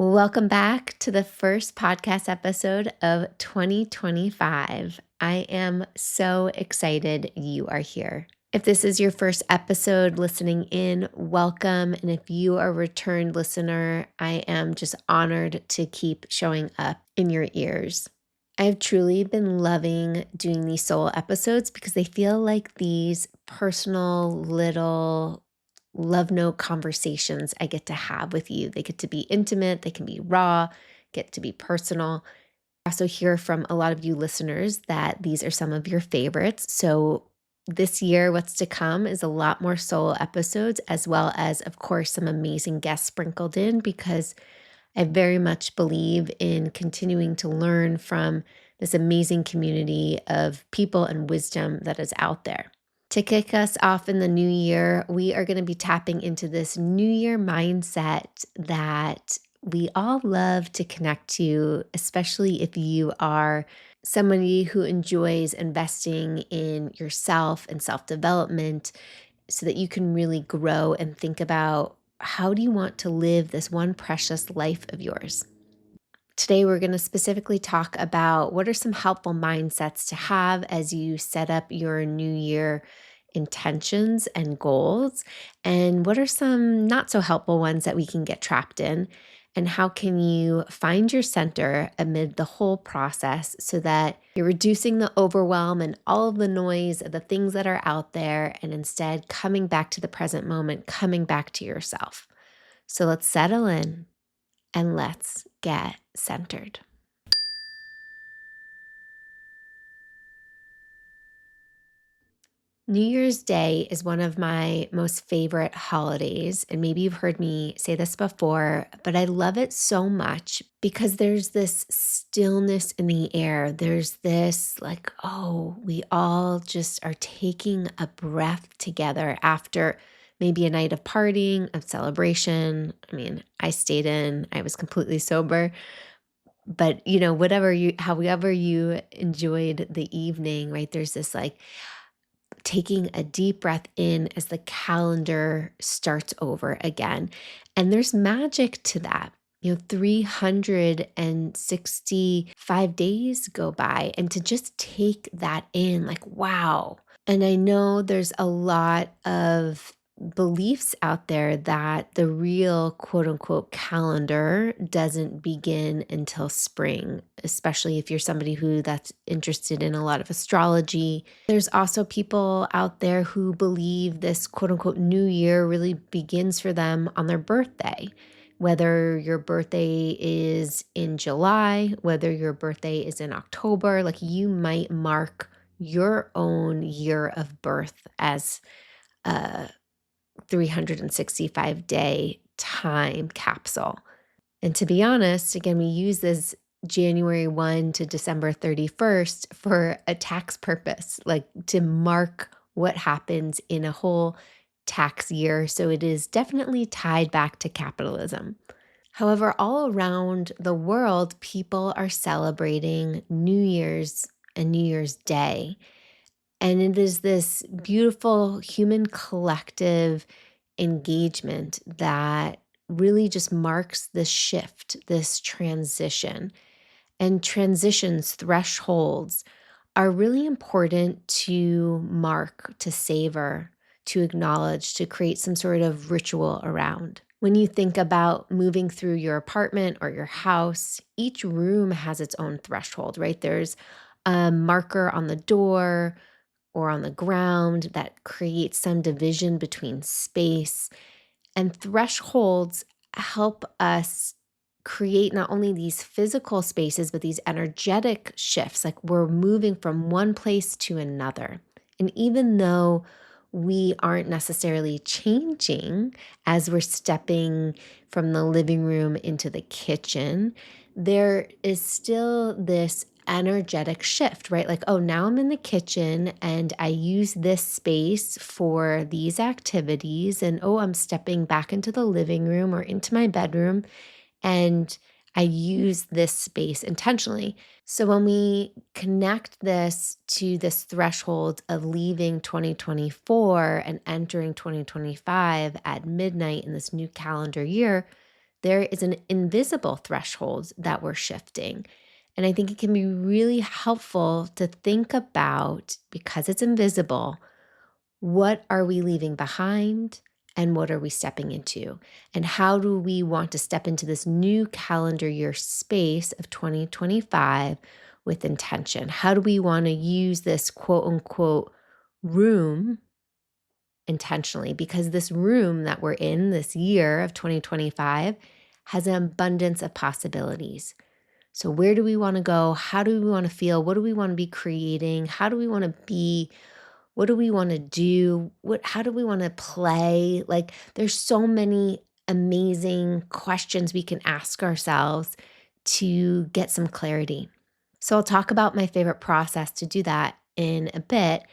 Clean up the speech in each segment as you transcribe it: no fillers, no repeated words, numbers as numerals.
Welcome back to the first podcast episode of 2025. I am so excited you are here. If this is your first episode listening in, welcome. And if you are a returned listener, I am just honored to keep showing up in your ears. I've truly been loving doing these solo episodes because they feel like these personal little love note conversations I get to have with you. They get to be intimate, they can be raw, get to be personal. I also hear from a lot of you listeners that these are some of your favorites. So this year, what's to come is a lot more solo episodes, as well as, of course, some amazing guests sprinkled in because I very much believe in continuing to learn from this amazing community of people and wisdom that is out there. To kick us off in the new year, we are going to be tapping into this new year mindset that we all love to connect to, especially if you are somebody who enjoys investing in yourself and self development so that you can really grow and think about how do you want to live this one precious life of yours. Today, we're going to specifically talk about what are some helpful mindsets to have as you set up your new year intentions and goals, and what are some not so helpful ones that we can get trapped in, and how can you find your center amid the whole process so that you're reducing the overwhelm and all of the noise of the things that are out there, and instead coming back to the present moment, coming back to yourself. So let's settle in and let's get centered. New Year's Day is one of my most favorite holidays. And maybe you've heard me say this before, but I love it so much because there's this stillness in the air. There's this, like, oh, we all just are taking a breath together after maybe a night of partying, of celebration. I mean, I was completely sober. But however you enjoyed the evening, right? There's this like taking a deep breath in as the calendar starts over again. And there's magic to that. 365 days go by, and to just take that in, like, wow. And I know there's a lot of beliefs out there that the real quote unquote calendar doesn't begin until spring, especially if you're somebody who that's interested in a lot of astrology. There's also people out there who believe this quote unquote new year really begins for them on their birthday. Whether your birthday is in July, whether your birthday is in October, like you might mark your own year of birth as a 365-day time capsule. And to be honest, again, we use this January 1 to December 31st for a tax purpose, like to mark what happens in a whole tax year. So it is definitely tied back to capitalism. However, all around the world, people are celebrating New Year's and New Year's Day. And it is this beautiful human collective engagement that really just marks this shift, this transition. And transitions, thresholds are really important to mark, to savor, to acknowledge, to create some sort of ritual around. When you think about moving through your apartment or your house, each room has its own threshold, right? There's a marker on the door or on the ground that creates some division between space. And thresholds help us create not only these physical spaces, but these energetic shifts. Like we're moving from one place to another. And even though we aren't necessarily changing as we're stepping from the living room into the kitchen, there is still this energetic shift, right? Like, oh, now I'm in the kitchen and I use this space for these activities. And oh, I'm stepping back into the living room or into my bedroom and I use this space intentionally. So when we connect this to this threshold of leaving 2024 and entering 2025 at midnight in this new calendar year, there is an invisible threshold that we're shifting. And I think it can be really helpful to think about, because it's invisible, what are we leaving behind and what are we stepping into? And how do we want to step into this new calendar year space of 2025 with intention? How do we want to use this quote unquote room intentionally? Because this room that we're in this year of 2025 has an abundance of possibilities. So, where do we want to go? How do we want to feel? What do we want to be creating? How do we want to be? What do we want to do? How do we want to play? Like, there's so many amazing questions we can ask ourselves to get some clarity. So, I'll talk about my favorite process to do that in a bit.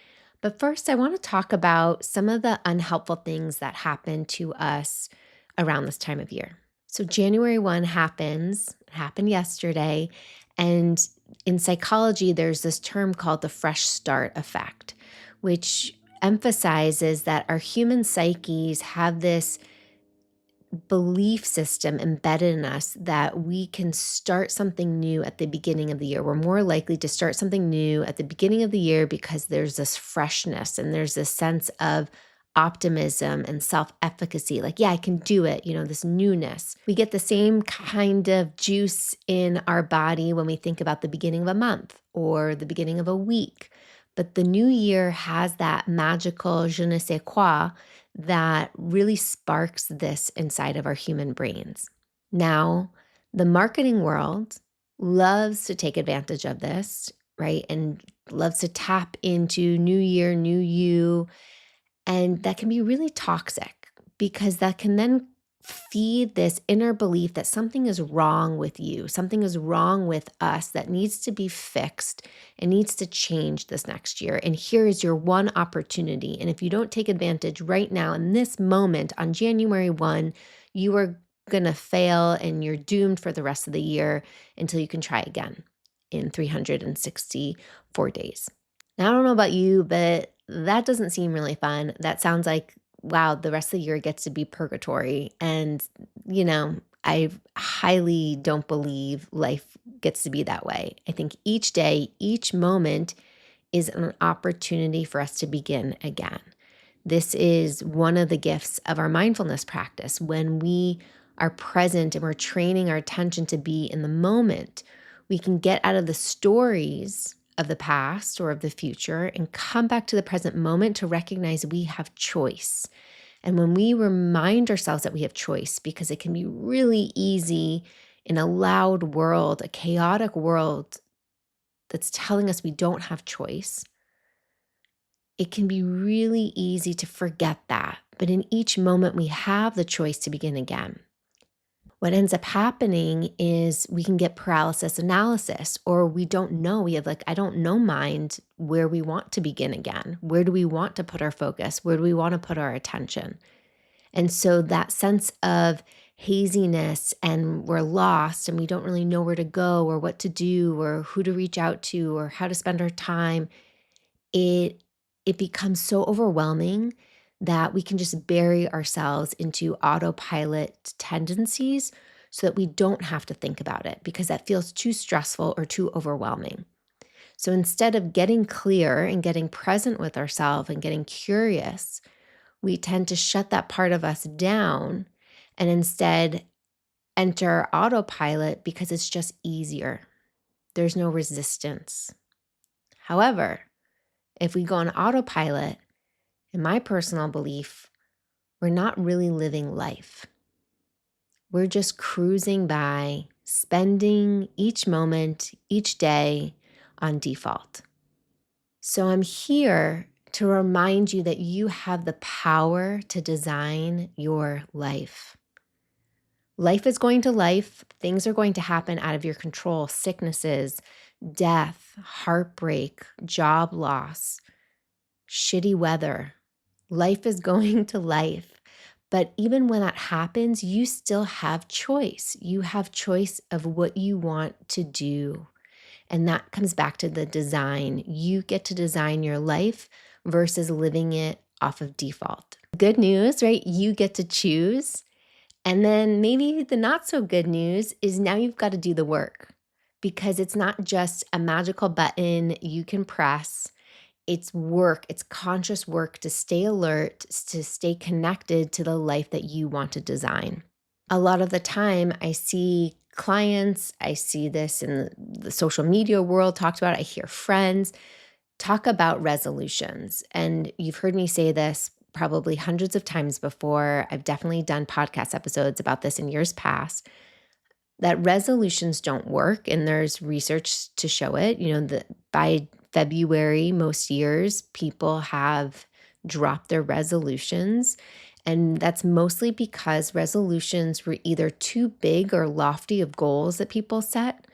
But first, I want to talk about some of the unhelpful things that happen to us around this time of year. So January 1 happened yesterday. And in psychology, there's this term called the fresh start effect, which emphasizes that our human psyches have this belief system embedded in us that we can start something new at the beginning of the year. We're more likely to start something new at the beginning of the year because there's this freshness and there's this sense of optimism and self-efficacy. Like, yeah, I can do it, this newness. We get the same kind of juice in our body when we think about the beginning of a month or the beginning of a week. But the new year has that magical je ne sais quoi that really sparks this inside of our human brains. Now, the marketing world loves to take advantage of this, right? And loves to tap into new year, new you. And that can be really toxic because that can then feed this inner belief that something is wrong with you, something is wrong with us that needs to be fixed and needs to change this next year. And here is your one opportunity. And if you don't take advantage right now in this moment on January 1, you are going to fail and you're doomed for the rest of the year until you can try again in 364 days. Now, I don't know about you, but that doesn't seem really fun. That sounds like, wow, the rest of the year gets to be purgatory. And, I highly don't believe life gets to be that way. I think each day, each moment is an opportunity for us to begin again. This is one of the gifts of our mindfulness practice. When we are present and we're training our attention to be in the moment, we can get out of the stories of the past or of the future and come back to the present moment to recognize we have choice. And when we remind ourselves that we have choice, because it can be really easy in a loud world, a chaotic world that's telling us we don't have choice, it can be really easy to forget that. But in each moment, we have the choice to begin again. What ends up happening is we can get paralysis analysis, or we don't know. We have I don't know mind where we want to begin again. Where do we want to put our focus? Where do we want to put our attention? And so that sense of haziness and we're lost and we don't really know where to go or what to do or who to reach out to or how to spend our time, it becomes so overwhelming that we can just bury ourselves into autopilot tendencies so that we don't have to think about it because that feels too stressful or too overwhelming. So instead of getting clear and getting present with ourselves and getting curious, we tend to shut that part of us down and instead enter autopilot because it's just easier. There's no resistance. However, if we go on autopilot, in my personal belief, we're not really living life. We're just cruising by, spending each moment, each day on default. So I'm here to remind you that you have the power to design your life. Life is going to life. Things are going to happen out of your control. Sicknesses, death, heartbreak, job loss, shitty weather. Life is going to life. But even when that happens, you still have choice. You have choice of what you want to do. And that comes back to the design. You get to design your life versus living it off of default. Good news, right? You get to choose. And then maybe the not so good news is now you've got to do the work because it's not just a magical button you can press. It's work, it's conscious work to stay alert, to stay connected to the life that you want to design. A lot of the time, I see clients, I see this in the social media world talked about, I hear friends talk about resolutions. And you've heard me say this probably hundreds of times before. I've definitely done podcast episodes about this in years past, that resolutions don't work. And there's research to show it. By February, most years, people have dropped their resolutions. And that's mostly because resolutions were either too big or lofty of goals that people set,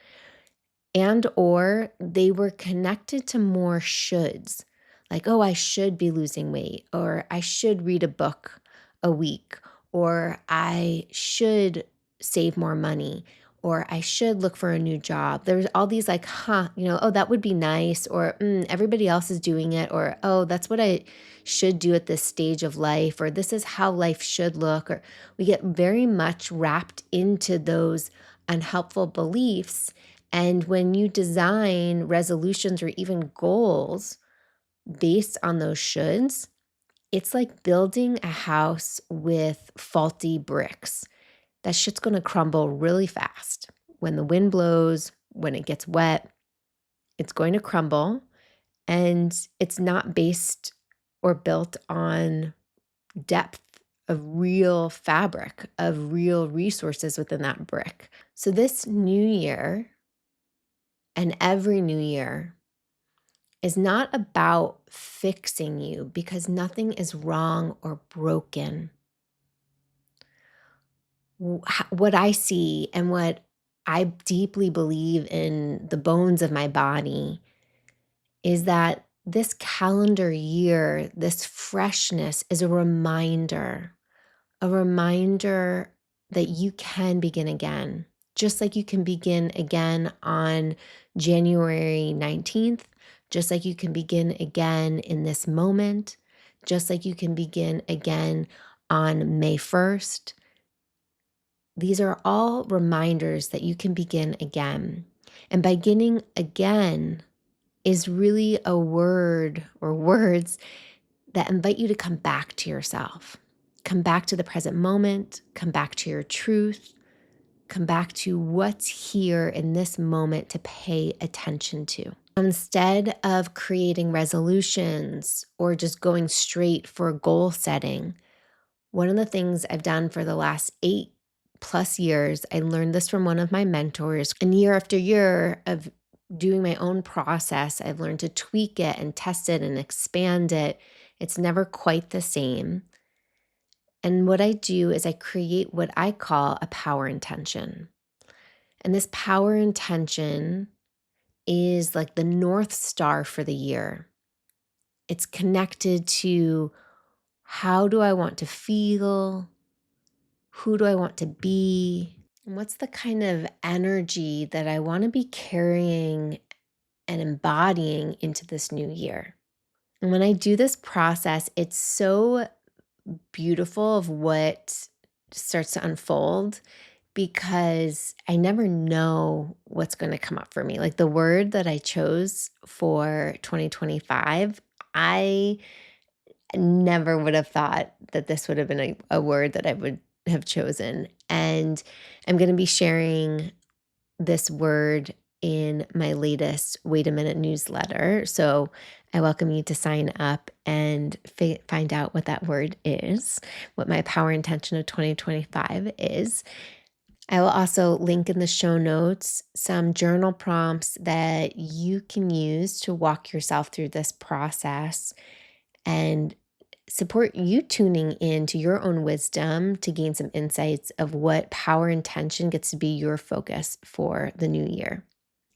and or they were connected to more shoulds. Like, oh, I should be losing weight, or I should read a book a week, or I should save more money, or I should look for a new job. There's all these like, oh, that would be nice, or everybody else is doing it, or oh, that's what I should do at this stage of life, or this is how life should look. Or we get very much wrapped into those unhelpful beliefs. And when you design resolutions or even goals based on those shoulds, it's like building a house with faulty bricks. That shit's going to crumble really fast. When the wind blows, when it gets wet, it's going to crumble. And it's not based or built on depth of real fabric, of real resources within that brick. So this new year and every new year is not about fixing you, because nothing is wrong or broken. What I see and what I deeply believe in the bones of my body is that this calendar year, this freshness is a reminder that you can begin again. Just like you can begin again on January 19th, just like you can begin again in this moment, just like you can begin again on May 1st. These are all reminders that you can begin again. And beginning again is really a word or words that invite you to come back to yourself. Come back to the present moment, come back to your truth, come back to what's here in this moment to pay attention to. Instead of creating resolutions or just going straight for goal setting, one of the things I've done for the last 8+ years, I learned this from one of my mentors, and year after year of doing my own process, I've learned to tweak it and test it and expand it. It's never quite the same. And what I do is I create what I call a power intention. And this power intention is like the North Star for the year. It's connected to how do I want to feel? Who do I want to be? And what's the kind of energy that I want to be carrying and embodying into this new year? And when I do this process, it's so beautiful of what starts to unfold, because I never know what's going to come up for me. Like the word that I chose for 2025, I never would have thought that this would have been a word that I would have chosen. And I'm going to be sharing this word in my latest Wait a Minute newsletter. So I welcome you to sign up and find out what that word is, what my power intention of 2025 is. I will also link in the show notes some journal prompts that you can use to walk yourself through this process and support you tuning in to your own wisdom to gain some insights of what power intention gets to be your focus for the new year.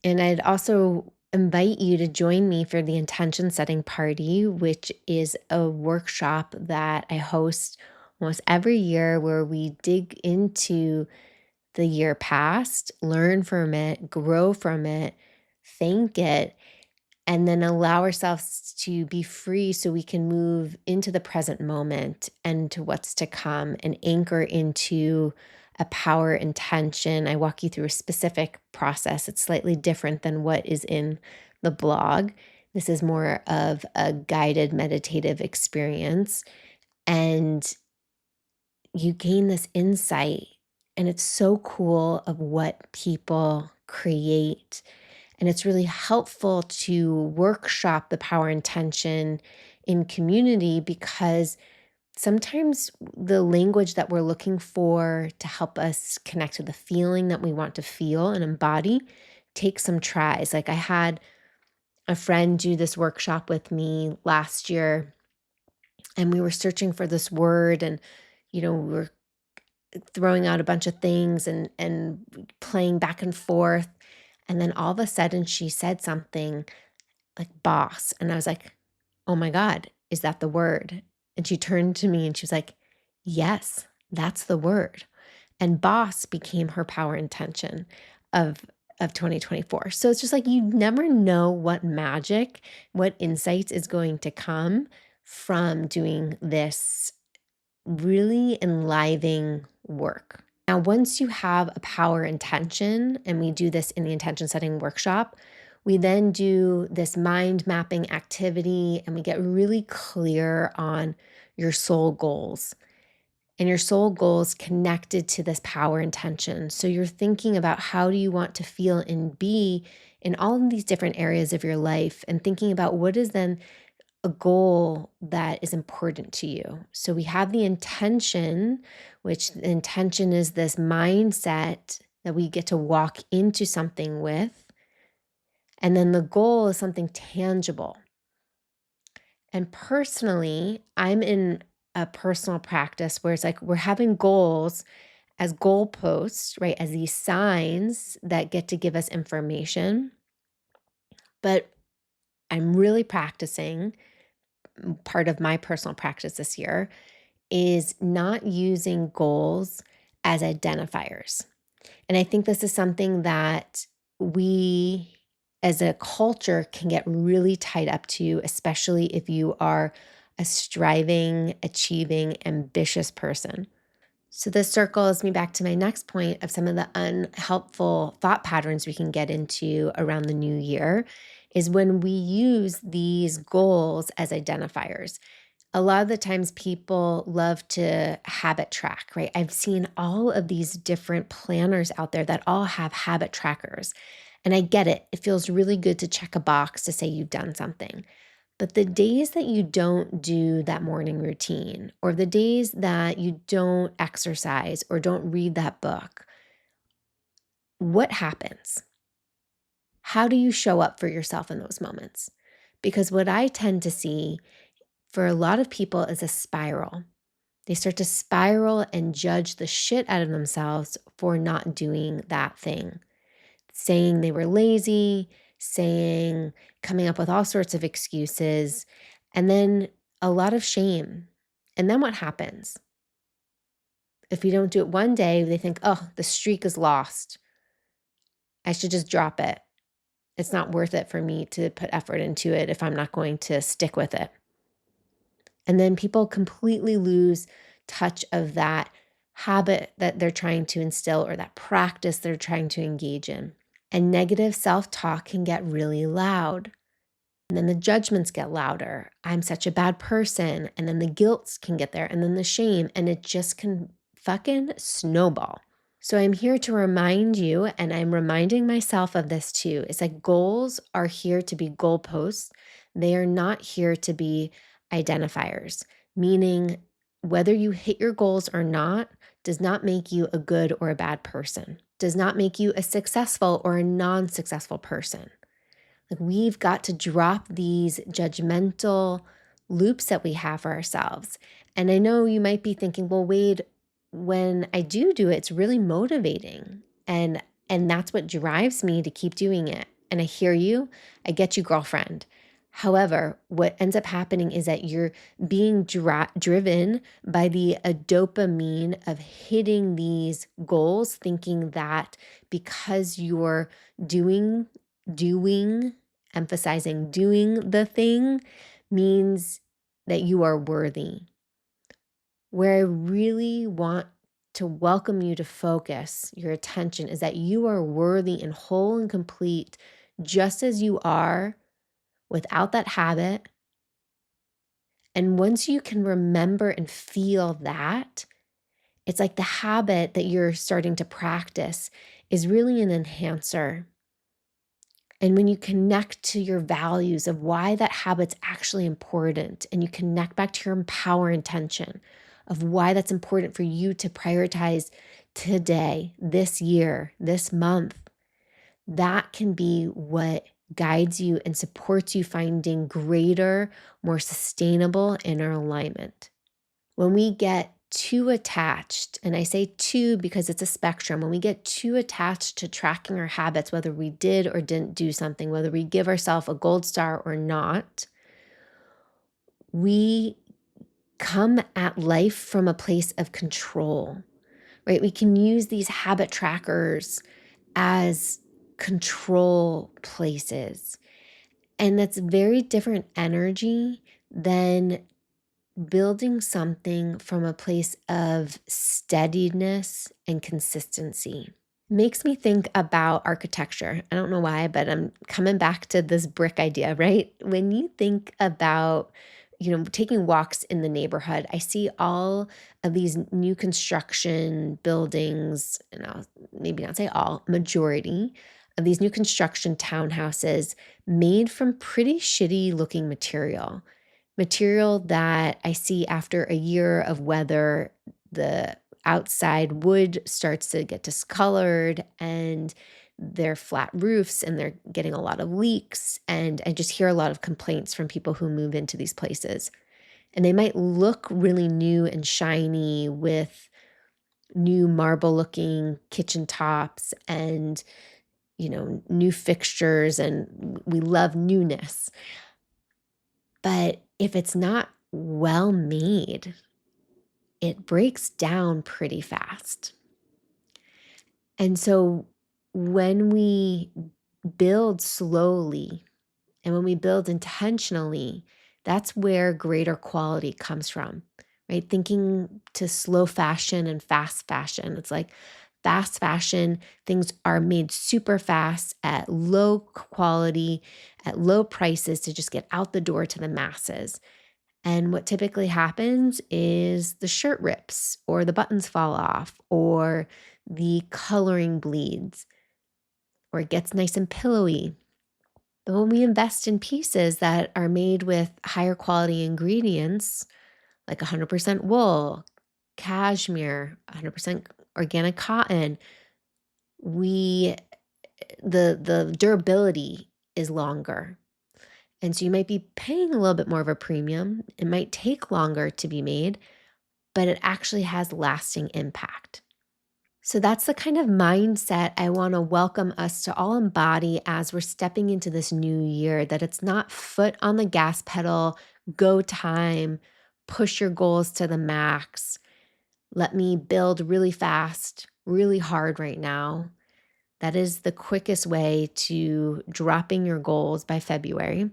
And I'd also invite you to join me for the intention setting party, which is a workshop that I host almost every year where we dig into the year past, learn from it, grow from it, thank it, and then allow ourselves to be free so we can move into the present moment and to what's to come and anchor into a power intention. I walk you through a specific process. It's slightly different than what is in the blog. This is more of a guided meditative experience. And you gain this insight, and it's so cool of what people create. And it's really helpful to workshop the power intention in community, because sometimes the language that we're looking for to help us connect to the feeling that we want to feel and embody takes some tries. Like I had a friend do this workshop with me last year, and we were searching for this word, and we were throwing out a bunch of things and playing back and forth. And then all of a sudden she said something like boss. And I was like, oh my God, is that the word? And she turned to me and she was like, yes, that's the word. And boss became her power intention of 2024. So it's just like you never know what magic, what insights is going to come from doing this really enlivening work. Now, once you have a power intention, and we do this in the intention setting workshop, we then do this mind mapping activity and we get really clear on your soul goals. And your soul goals connected to this power intention. So you're thinking about how do you want to feel and be in all of these different areas of your life, and thinking about what is then a goal that is important to you. So we have the intention, which the intention is this mindset that we get to walk into something with. And then the goal is something tangible. And personally, I'm in a personal practice where it's like we're having goals as goalposts, right? As these signs that get to give us information. But I'm really practicing, part of my personal practice this year is not using goals as identifiers. And I think this is something that we as a culture can get really tied up to, especially if you are a striving, achieving, ambitious person. So this circles me back to my next point of some of the unhelpful thought patterns we can get into around the new year is when we use these goals as identifiers. A lot of the times people love to habit track, right? I've seen all of these different planners out there that all have habit trackers. And I get it. It feels really good to check a box to say you've done something. But the days that you don't do that morning routine, or the days that you don't exercise or don't read that book, what happens? How do you show up for yourself in those moments? Because what I tend to see for a lot of people is a spiral. They start to spiral and judge the shit out of themselves for not doing that thing, saying they were lazy, coming up with all sorts of excuses, and then a lot of shame. And then what happens? If you don't do it one day, they think, oh, the streak is lost. I should just drop it. It's not worth it for me to put effort into it if I'm not going to stick with it. And then people completely lose touch of that habit that they're trying to instill or that practice they're trying to engage in. And negative self-talk can get really loud. And then the judgments get louder. I'm such a bad person. And then the guilt can get there, and then the shame, and it just can fucking snowball. So I'm here to remind you, and I'm reminding myself of this too. It's like goals are here to be goalposts. They are not here to be identifiers, meaning whether you hit your goals or not does not make you a good or a bad person, does not make you a successful or a non-successful person. Like we've got to drop these judgmental loops that we have for ourselves. And I know you might be thinking, well, Wade, when I do it, it's really motivating. And that's what drives me to keep doing it. And I hear you. I get you, girlfriend. However, what ends up happening is that you're being driven by the dopamine of hitting these goals, thinking that because you're doing Emphasizing doing the thing means that you are worthy. Where I really want to welcome you to focus your attention is that you are worthy and whole and complete just as you are without that habit. And once you can remember and feel that, it's like the habit that you're starting to practice is really an enhancer. And when you connect to your values of why that habit's actually important, and you connect back to your power intention of why that's important for you to prioritize today, this year, this month, that can be what guides you and supports you finding greater, more sustainable inner alignment. When we get too attached, and I say too because it's a spectrum, when we get too attached to tracking our habits, whether we did or didn't do something, whether we give ourselves a gold star or not, we come at life from a place of control, right? We can use these habit trackers as control places. And that's very different energy than building something from a place of steadiness and consistency. Makes me think about architecture. I don't know why, but I'm coming back to this brick idea, right? When you think about, taking walks in the neighborhood, I see all of these new construction buildings, and I'll maybe not say all, majority of these new construction townhouses made from pretty shitty looking material that I see after a year of weather, the outside wood starts to get discolored and they're flat roofs and they're getting a lot of leaks. And I just hear a lot of complaints from people who move into these places. And they might look really new and shiny with new marble looking kitchen tops and, new fixtures. And we love newness. But if it's not well made, it breaks down pretty fast. And so when we build slowly and when we build intentionally, that's where greater quality comes from, right? Thinking to slow fashion and fast fashion. It's like fast fashion, things are made super fast at low quality, at low prices to just get out the door to the masses. And what typically happens is the shirt rips or the buttons fall off or the coloring bleeds or it gets nice and pillowy. But when we invest in pieces that are made with higher quality ingredients, like 100% wool, cashmere, 100% organic cotton, we the durability is longer. And so you might be paying a little bit more of a premium. It might take longer to be made, but it actually has lasting impact. So that's the kind of mindset I want to welcome us to all embody as we're stepping into this new year, that it's not foot on the gas pedal, go time, push your goals to the max. Let me build really fast, really hard right now. That is the quickest way to dropping your goals by February.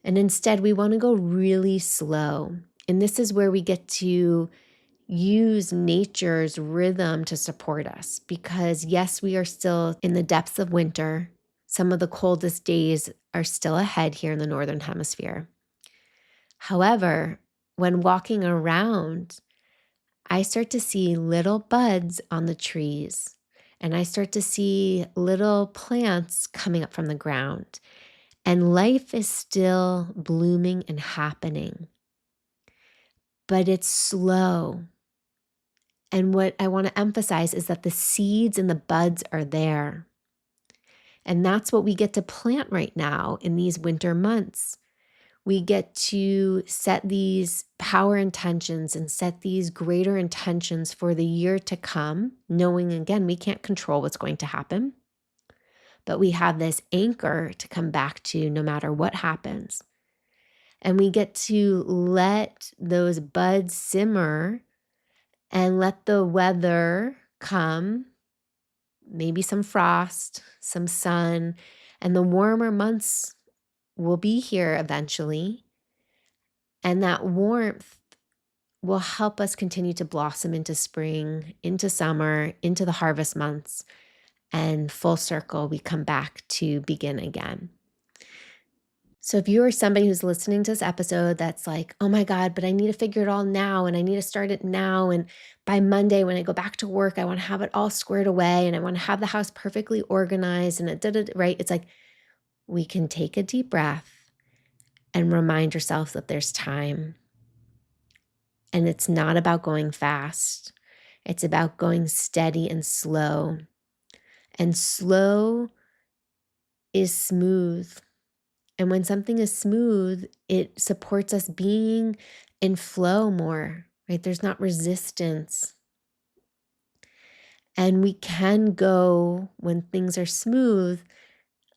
And instead, we want to go really slow. And this is where we get to use nature's rhythm to support us because, yes, we are still in the depths of winter. Some of the coldest days are still ahead here in the Northern Hemisphere. However, when walking around, I start to see little buds on the trees and I start to see little plants coming up from the ground. And life is still blooming and happening, but it's slow. And what I want to emphasize is that the seeds and the buds are there. And that's what we get to plant right now in these winter months. We get to set these power intentions and set these greater intentions for the year to come, knowing, again, we can't control what's going to happen, but we have this anchor to come back to no matter what happens. And we get to let those buds simmer and let the weather come, maybe some frost, some sun, and the warmer months will be here eventually. And that warmth will help us continue to blossom into spring, into summer, into the harvest months. And full circle, we come back to begin again. So if you are somebody who's listening to this episode that's like, oh my God, but I need to figure it all now and I need to start it now. And by Monday, when I go back to work, I want to have it all squared away and I want to have the house perfectly organized and right. It's like we can take a deep breath and remind yourself that there's time. And it's not about going fast. It's about going steady and slow. And slow is smooth. And when something is smooth, it supports us being in flow more, right? There's not resistance. And we can go, when things are smooth,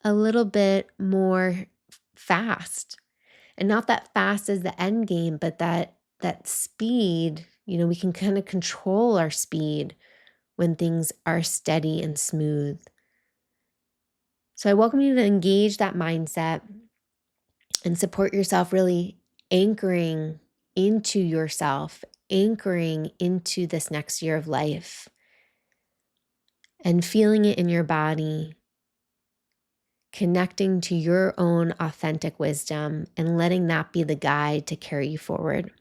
a little bit more fast. And not that fast is the end game, but that speed, we can kind of control our speed when things are steady and smooth. So I welcome you to engage that mindset and support yourself, really anchoring into yourself, anchoring into this next year of life, and feeling it in your body, connecting to your own authentic wisdom and letting that be the guide to carry you forward.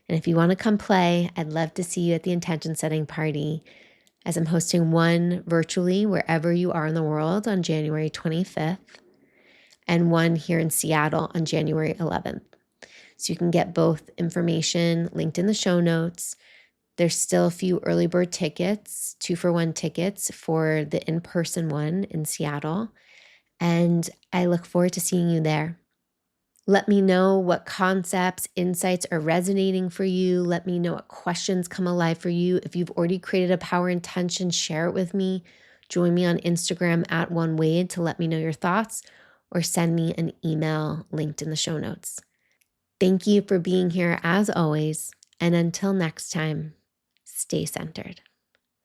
And if you want to come play, I'd love to see you at the intention setting party, as I'm hosting one virtually wherever you are in the world on January 25th and one here in Seattle on January 11th. So you can get both information linked in the show notes. There's still a few early bird tickets, 2-for-1 tickets for the in-person one in Seattle. And I look forward to seeing you there. Let me know what concepts, insights are resonating for you. Let me know what questions come alive for you. If you've already created a power intention, share it with me. Join me on Instagram at OneWade to let me know your thoughts, or send me an email linked in the show notes. Thank you for being here as always. And until next time, stay centered.